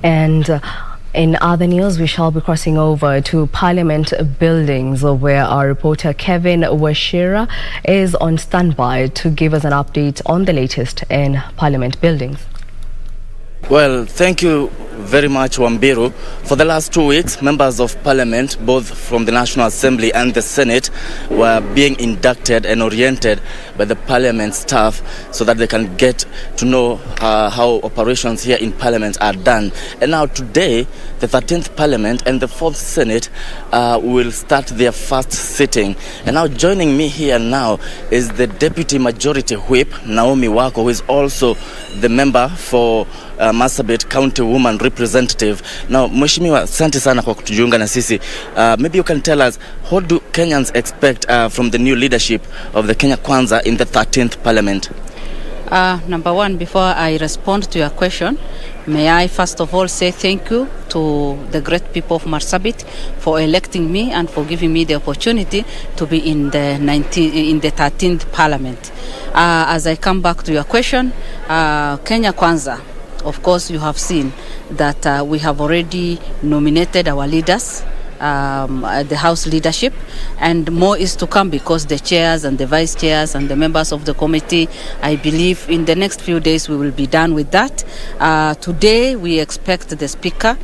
And in other news, we shall be crossing over to Parliament buildings, where our reporter Kevin Washira is on standby to give us an update on the latest in Parliament buildings. Well, thank you very much, Wambiru. For the last 2 weeks, members of Parliament, both from the National Assembly and the Senate, were being inducted and oriented by the Parliament staff so that they can get to know how operations here in Parliament are done. And now today, the 13th Parliament and the 4th Senate will start their first sitting. And now joining me here now is the Deputy Majority Whip, Naomi Wako, who is also the member for Marsabit County Woman Representative. Now, Mheshimiwa, asante sana kwa kutujiunga na sisi. Maybe you can tell us, what do Kenyans expect from the new leadership of the Kenya Kwanza in the 13th Parliament? Number one, before I respond to your question, may I first of all say thank you to the great people of Marsabit for electing me and for giving me the opportunity to be in the 13th Parliament. As I come back to your question, Kenya Kwanza, of course, you have seen that we have already nominated our leaders, the House leadership, and more is to come because the chairs and the vice chairs and the members of the committee, I believe in the next few days we will be done with that. Today we expect the Speaker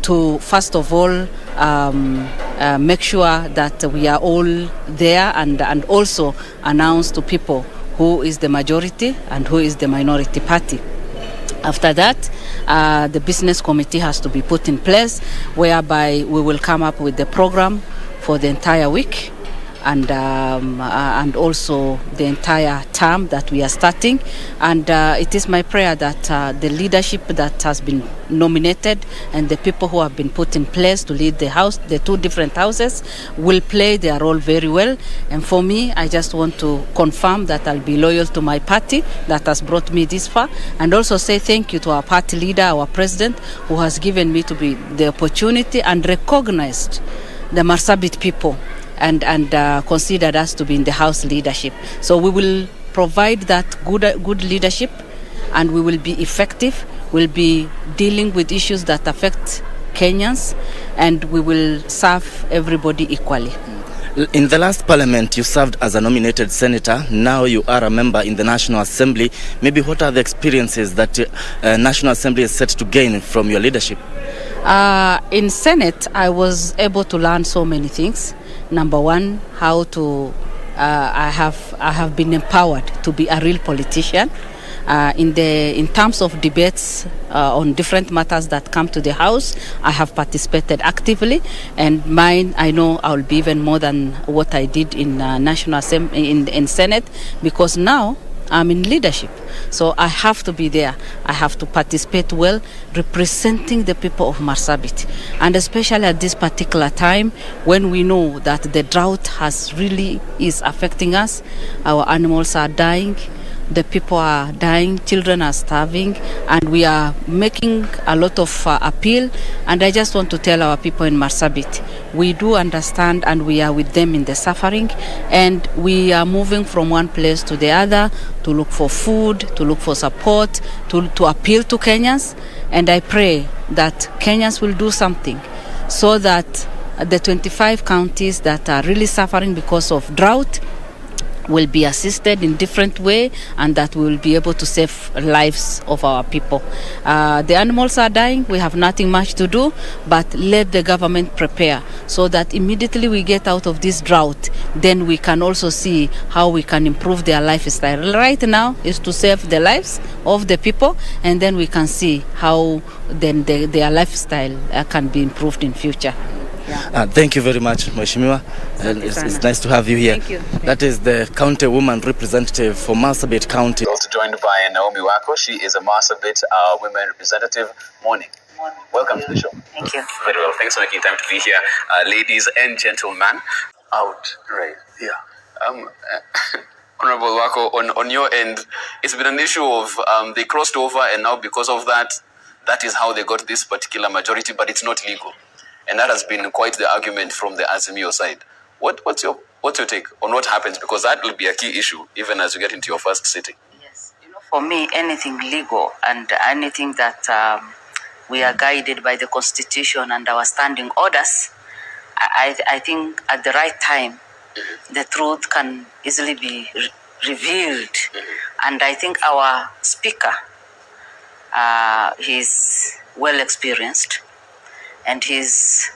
to first of all make sure that we are all there and also announce to people who is the majority and who is the minority party. After that, the business committee has to be put in place, whereby we will come up with the program for the entire week and also the entire term that we are starting. And it is my prayer that the leadership that has been nominated and the people who have been put in place to lead the house, the two different houses, will play their role very well. And for me, I just want to confirm that I'll be loyal to my party that has brought me this far, and also say thank you to our party leader, our president, who has given me to be the opportunity and recognized the Marsabit people and considered us to be in the House leadership. So we will provide that good leadership, and we will be effective. We'll be dealing with issues that affect Kenyans, and we will serve everybody equally. In the last Parliament, you served as a nominated senator. Now you are a member in the National Assembly. Maybe what are the experiences that National Assembly is set to gain from your leadership? In Senate, I was able to learn so many things. Number one, how to I have been empowered to be a real politician. In terms of debates on different matters that come to the House, I have participated actively, and mine, I know I will be even more than what I did in National Assembly, in Senate, because now I'm in leadership. So I have to be there. I have to participate well, representing the people of Marsabit. And especially at this particular time, when we know that the drought is affecting us, our animals are dying, the people are dying, children are starving, and we are making a lot of appeal. And I just want to tell our people in Marsabit, we do understand and we are with them in the suffering, and we are moving from one place to the other to look for food, to look for support, to appeal to Kenyans. And I pray that Kenyans will do something so that the 25 counties that are really suffering because of drought will be assisted in different way, and that we will be able to save lives of our people. The animals are dying. We have nothing much to do, but let the government prepare so that immediately we get out of this drought, then we can also see how we can improve their lifestyle. Right now is to save the lives of the people, and then we can see how then their lifestyle can be improved in future. Yeah. Thank you very much, Mheshimiwa. It's nice to have you here. Thank you. That is the County Woman Representative for Marsabit County. Also joined by Naomi Wako. She is a Marsabit Women Representative. Morning. Welcome to the show. Thank you. Very well. Thanks for making time to be here. Ladies and gentlemen, out. Right. Yeah. Honorable Wako, on your end, it's been an issue of they crossed over, and now because of that is how they got this particular majority, but it's not legal. And that has been quite the argument from the Azimio side. What's your take on what happens? Because that will be a key issue even as you get into your first sitting. Yes, for me, anything legal and anything that we are guided by the Constitution and our standing orders, I think at the right time, the truth can easily be revealed. And I think our speaker, he's well experienced, and he's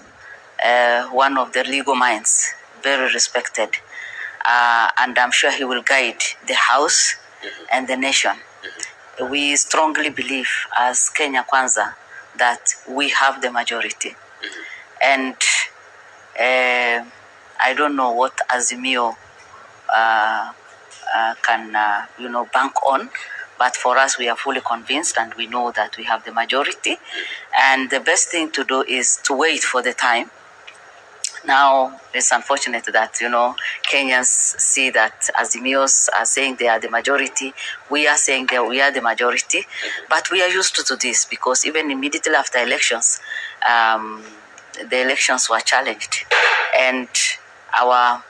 one of the legal minds, very respected. And I'm sure he will guide the House and the nation. We strongly believe as Kenya Kwanza that we have the majority. And I don't know what Azimio can bank on, but for us, we are fully convinced and we know that we have the majority. And the best thing to do is to wait for the time. Now, it's unfortunate that, Kenyans see that Azimios are saying they are the majority. We are saying that we are the majority. But we are used to this because even immediately after elections, the elections were challenged. And our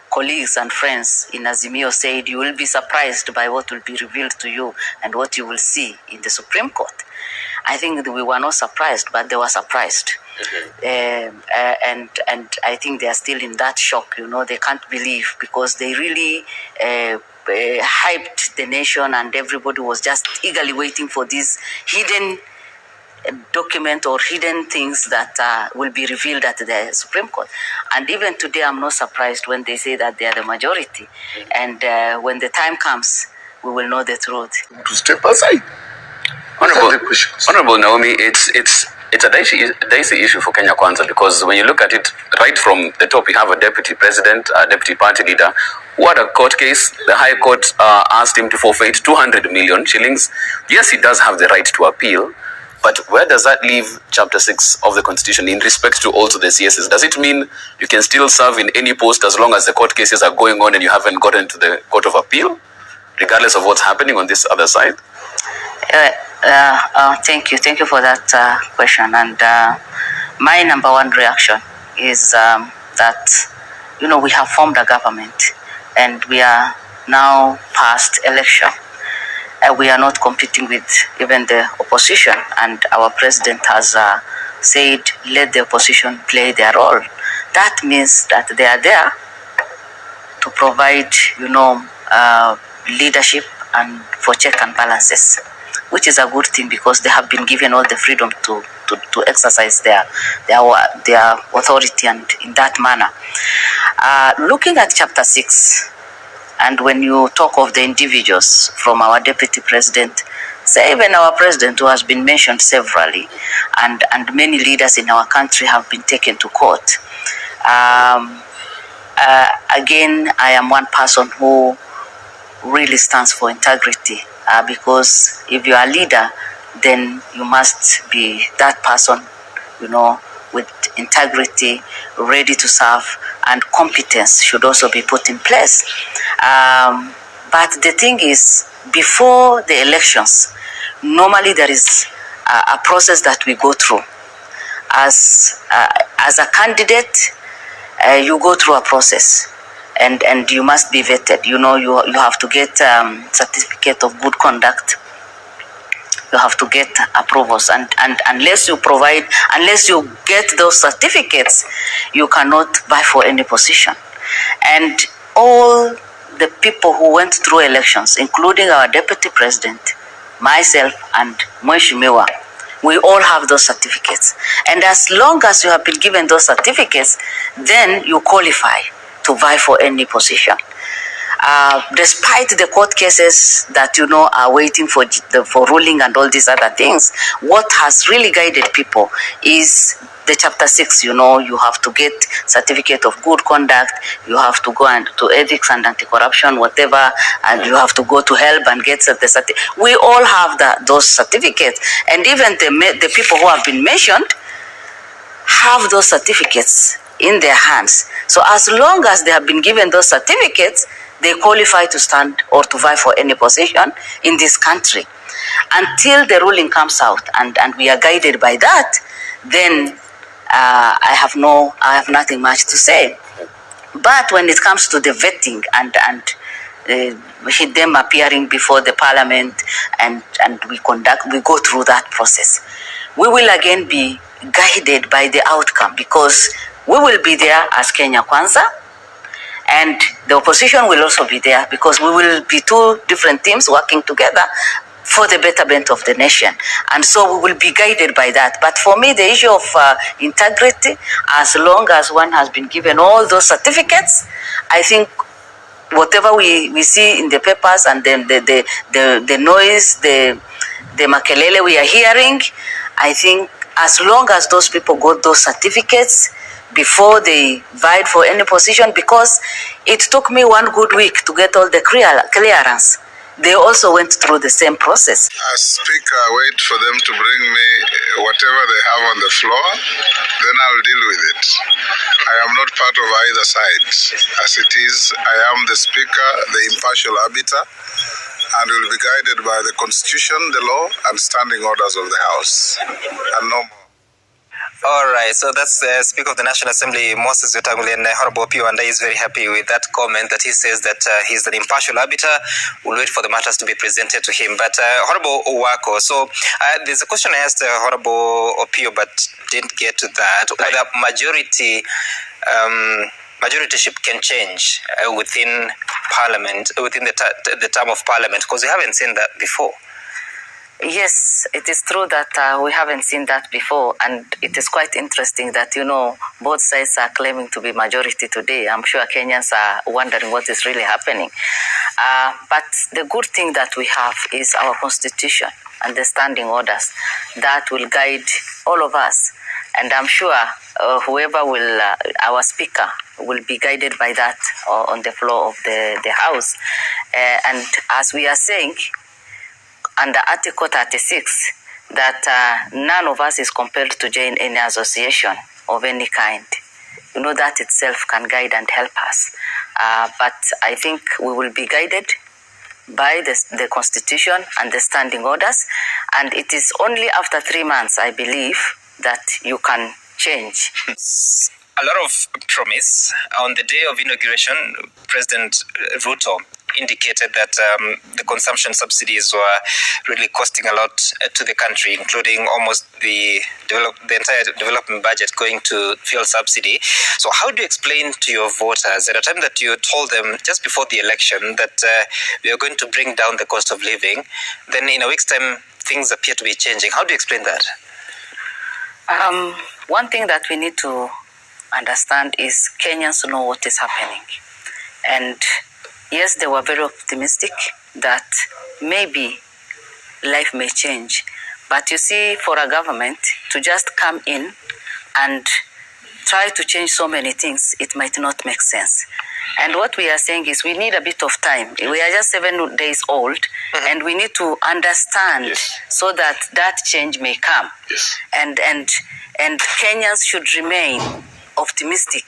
colleagues and friends in Azimio said, you will be surprised by what will be revealed to you and what you will see in the Supreme Court. I think that we were not surprised, but they were surprised. And I think they are still in that shock. They can't believe because they really hyped the nation and everybody was just eagerly waiting for this hidden document or hidden things that will be revealed at the Supreme Court. And even today, I'm not surprised when they say that they are the majority. And when the time comes, we will know the truth. To step aside. Honorable Naomi, it's a dicey issue for Kenya Kwanza because when you look at it right from the top, you have a deputy president, a deputy party leader who had a court case. The High Court asked him to forfeit 200 million shillings. Yes, he does have the right to appeal, but where does that leave Chapter 6 of the Constitution in respect to also the CSs? Does it mean you can still serve in any post as long as the court cases are going on and you haven't gotten to the Court of Appeal, regardless of what's happening on this other side? Thank you for that question. And my number one reaction is that, we have formed a government and we are now past election. We are not competing with even the opposition, and our president has said, let the opposition play their role. That means that they are there to provide, leadership and for check and balances, which is a good thing because they have been given all the freedom to exercise their authority and in that manner. Looking at Chapter 6, and when you talk of the individuals from our deputy president, say even our president who has been mentioned severally, and many leaders in our country have been taken to court. Again, I am one person who really stands for integrity because if you are a leader, then you must be that person, with integrity, ready to serve, and competence should also be put in place. But the thing is, before the elections, normally there is a process that we go through. As a candidate, you go through a process, and you must be vetted. You have to get certificate of good conduct. You have to get approvals, and unless you get those certificates, you cannot vie for any position. And all the people who went through elections, including our deputy president, myself, and Mheshimiwa, we all have those certificates. And as long as you have been given those certificates, then you qualify to vie for any position. Despite the court cases that are waiting for ruling and all these other things, what has really guided people is the Chapter 6. You have to get certificate of good conduct, you have to go to ethics and anti-corruption, whatever, and you have to go to help and get the certificate. We all have those certificates, and even the people who have been mentioned have those certificates in their hands. So as long as they have been given those certificates, they qualify to stand or to vie for any position in this country. Until the ruling comes out and we are guided by that, then I have nothing much to say. But when it comes to the vetting and them appearing before the parliament and we go through that process, we will again be guided by the outcome, because we will be there as Kenya Kwanza, and the opposition will also be there, because we will be two different teams working together for the betterment of the nation. And so we will be guided by that. But for me, the issue of integrity, as long as one has been given all those certificates, I think whatever we see in the papers and then the noise, the makelele we are hearing, I think as long as those people got those certificates before they vied for any position, because it took me 1 good week to get all the clearance. They also went through the same process. As Speaker, I wait for them to bring me whatever they have on the floor, then I'll deal with it. I am not part of either side. As it is, I am the Speaker, the impartial arbiter, and will be guided by the Constitution, the law, and standing orders of the House, and no more. All right, so that's the Speaker of the National Assembly, Moses Wetangula, and Honorable Opiyo Wandayi is very happy with that comment that he says that he's an impartial arbiter. We'll wait for the matters to be presented to him. But Honorable Owako, so there's a question I asked Honorable Opiyo but didn't get to that. Whether majorityship can change within Parliament, within the term of Parliament, because we haven't seen that before. Yes, it is true that we haven't seen that before, and it is quite interesting that, both sides are claiming to be majority today. I'm sure Kenyans are wondering what is really happening. But the good thing that we have is our Constitution and the standing orders that will guide all of us. And I'm sure whoever will, our Speaker, will be guided by that on the floor of the House. And as we are saying, under Article 36, that none of us is compelled to join any association of any kind. That itself can guide and help us. But I think we will be guided by the Constitution and the standing orders. And it is only after 3 months, I believe, that you can change. A lot of promise. On the day of inauguration, President Ruto indicated that the consumption subsidies were really costing a lot to the country, including almost the entire development budget going to fuel subsidy. So how do you explain to your voters at a time that you told them just before the election that we are going to bring down the cost of living, then in a week's time things appear to be changing? How do you explain that? One thing that we need to understand is Kenyans know what is happening. And yes, they were very optimistic that maybe life may change. But you see, for a government to just come in and try to change so many things, it might not make sense. And what we are saying is we need a bit of time. We are just 7 days old, and we need to understand so that change may come. Yes. And Kenyans should remain optimistic,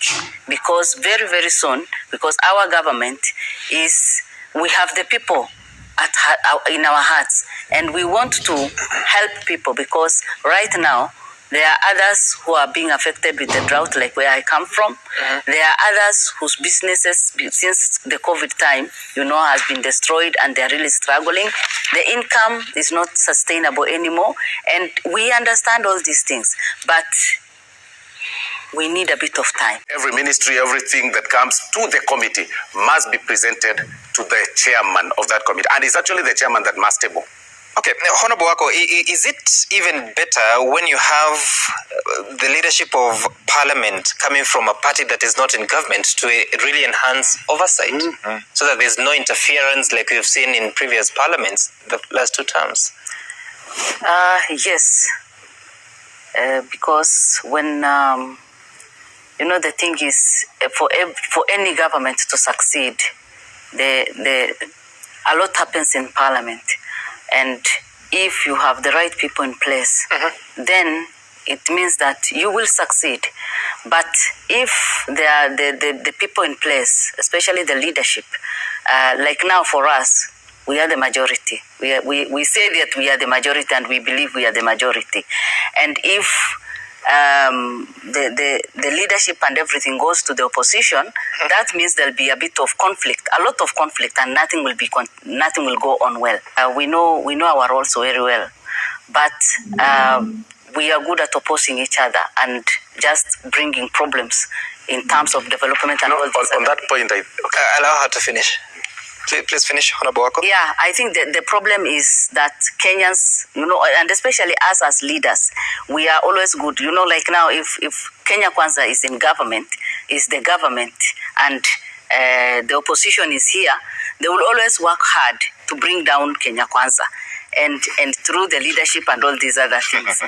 because very, very soon, because our government we have the people in our hearts, and we want to help people, because right now there are others who are being affected with the drought, like where I come from. There are others whose businesses, since the COVID time, has been destroyed, and they're really struggling. The income is not sustainable anymore, and we understand all these things, but we need a bit of time. Every ministry, everything that comes to the committee must be presented to the chairman of that committee. And it's actually the chairman that must table. Okay, Honorable Wako, is it even better when you have the leadership of Parliament coming from a party that is not in government to really enhance oversight, so that there's no interference like we've seen in previous parliaments the last 2 terms? Yes, because when the thing is, for any government to succeed, a lot happens in Parliament. And if you have the right people in place, then it means that you will succeed. But if there are the people in place, especially the leadership, like now for us, we are the majority. We say that we are the majority, and we believe we are the majority. And if the leadership and everything goes to the opposition, that means there'll be a bit of conflict, a lot of conflict, and nothing will go on well. We know our roles very well, but we are good at opposing each other and just bringing problems in terms of development and all this. On that point, allow her to finish. Please finish, Honorable Wako. Yeah, I think the problem is that Kenyans, and especially us as leaders, we are always good. Like now, if Kenya Kwanza is in government, is the government, and the opposition is here, they will always work hard to bring down Kenya Kwanza, and through the leadership and all these other things.